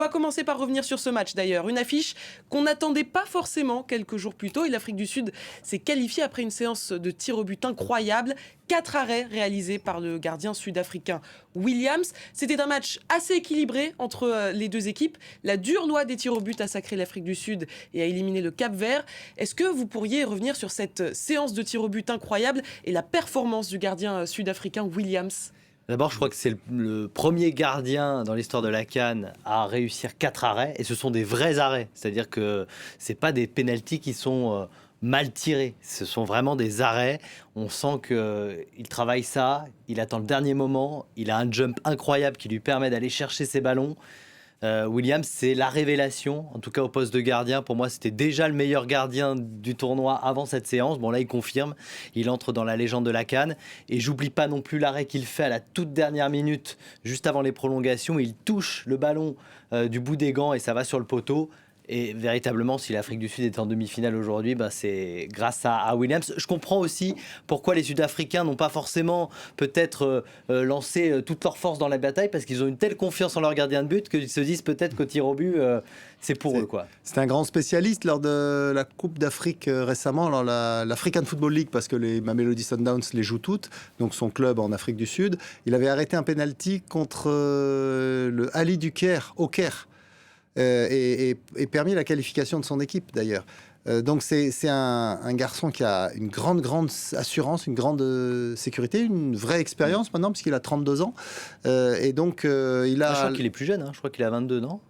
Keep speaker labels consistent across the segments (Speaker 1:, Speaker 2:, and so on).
Speaker 1: On va commencer par revenir sur ce match d'ailleurs. Une affiche qu'on n'attendait pas forcément quelques jours plus tôt. Et l'Afrique du Sud s'est qualifiée après une séance de tir au but incroyable. 4 arrêts réalisés par le gardien sud-africain Williams. C'était un match assez équilibré entre les deux équipes. La dure loi des tirs au but a sacré l'Afrique du Sud et a éliminé le Cap-Vert. Est-ce que vous pourriez revenir sur cette séance de tir au but incroyable et la performance du gardien sud-africain Williams ?
Speaker 2: D'abord, je crois que c'est le premier gardien dans l'histoire de la CAN à réussir 4 arrêts, et ce sont des vrais arrêts. C'est-à-dire que c'est pas des pénaltys qui sont mal tirés, ce sont vraiment des arrêts. On sent qu'il travaille ça, il attend le dernier moment, il a un jump incroyable qui lui permet d'aller chercher ses ballons. Williams, c'est la révélation, en tout cas au poste de gardien. Pour moi, c'était déjà le meilleur gardien du tournoi avant cette séance. Bon, là, il confirme. Il entre dans la légende de la CAN. Et j'oublie pas non plus l'arrêt qu'il fait à la toute dernière minute, juste avant les prolongations. Il touche le ballon du bout des gants et ça va sur le poteau. Et véritablement, si l'Afrique du Sud est en demi-finale aujourd'hui, c'est grâce à Williams. Je comprends aussi pourquoi les Sud-Africains n'ont pas forcément peut-être lancé toute leur force dans la bataille, parce qu'ils ont une telle confiance en leur gardien de but qu'ils se disent peut-être qu'au tir au but, c'est pour eux, quoi.
Speaker 3: C'est un grand spécialiste lors de la Coupe d'Afrique récemment, alors l'African Football League, parce que les Mamelodi Sundowns les jouent toutes, donc son club en Afrique du Sud. Il avait arrêté un penalty contre le Ali du Caire, au Caire. Et permis la qualification de son équipe d'ailleurs. Donc c'est un garçon qui a une grande assurance, une grande sécurité, une vraie expérience maintenant, puisqu'il a 32 ans. Et donc il a...
Speaker 2: Je crois qu'il est plus jeune, hein. Je crois qu'il a 22, non ?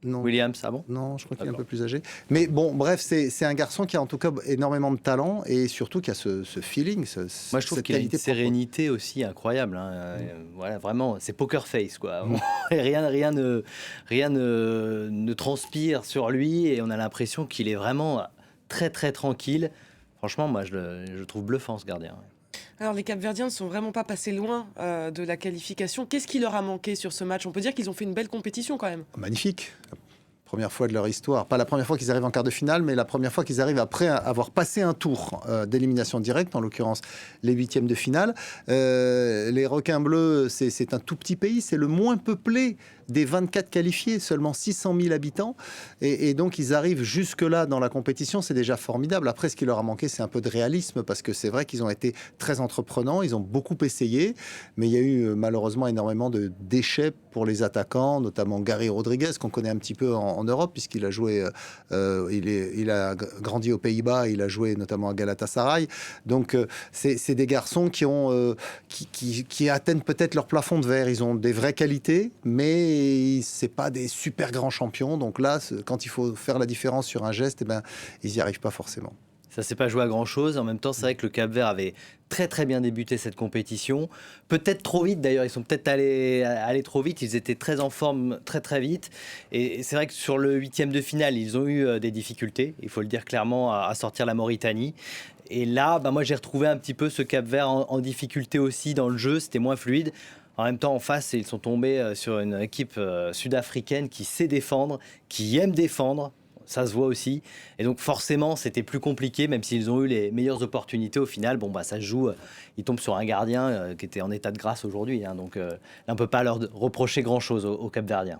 Speaker 3: Non.
Speaker 2: Williams, ah bon ?
Speaker 3: Non, je crois qu'il est un peu plus âgé. Mais bon, bref, c'est un garçon qui a en tout cas énormément de talent et surtout qui a ce feeling.
Speaker 2: Moi, je trouve qu'il a une sérénité aussi incroyable. Hein. Voilà, vraiment, c'est poker face, quoi. Et rien ne transpire sur lui et on a l'impression qu'il est vraiment très, très tranquille. Franchement, moi, je le trouve bluffant, ce gardien.
Speaker 1: Alors, les Capverdiens ne sont vraiment pas passés loin de la qualification. Qu'est-ce qui leur a manqué sur ce match ? On peut dire qu'ils ont fait une belle compétition quand même.
Speaker 3: Magnifique. Première fois de leur histoire. Pas la première fois qu'ils arrivent en quart de finale, mais la première fois qu'ils arrivent après avoir passé un tour d'élimination directe, en l'occurrence les huitièmes de finale. Les Requins Bleus, c'est un tout petit pays, c'est le moins peuplé des 24 qualifiés, seulement 600 000 habitants. Et donc, ils arrivent jusque-là dans la compétition, c'est déjà formidable. Après, ce qui leur a manqué, c'est un peu de réalisme, parce que c'est vrai qu'ils ont été très entreprenants, ils ont beaucoup essayé, mais il y a eu malheureusement énormément de déchets pour les attaquants, notamment Gary Rodriguez, qu'on connaît un petit peu en Europe, puisqu'il a joué, il a grandi aux Pays-Bas, il a joué notamment à Galatasaray. Donc, c'est des garçons qui atteignent peut-être leur plafond de verre. Ils ont des vraies qualités, mais c'est pas des super grands champions. Donc là, quand il faut faire la différence sur un geste, ils n'y arrivent pas forcément.
Speaker 2: Ça ne s'est pas joué à grand-chose. En même temps, c'est vrai que le Cap-Vert avait très très bien débuté cette compétition. Peut-être trop vite d'ailleurs, ils sont peut-être allés trop vite. Ils étaient très en forme très très vite. Et c'est vrai que sur le huitième de finale, ils ont eu des difficultés, il faut le dire clairement, à sortir la Mauritanie. Et là, moi j'ai retrouvé un petit peu ce Cap-Vert en difficulté aussi dans le jeu. C'était moins fluide. En même temps, en face, ils sont tombés sur une équipe sud-africaine qui sait défendre, qui aime défendre. Ça se voit aussi. Et donc, forcément, c'était plus compliqué, même s'ils ont eu les meilleures opportunités. Au final, ça se joue. Ils tombent sur un gardien qui était en état de grâce aujourd'hui. Hein. Donc, là, on ne peut pas leur reprocher grand-chose aux Cap-Verdiens.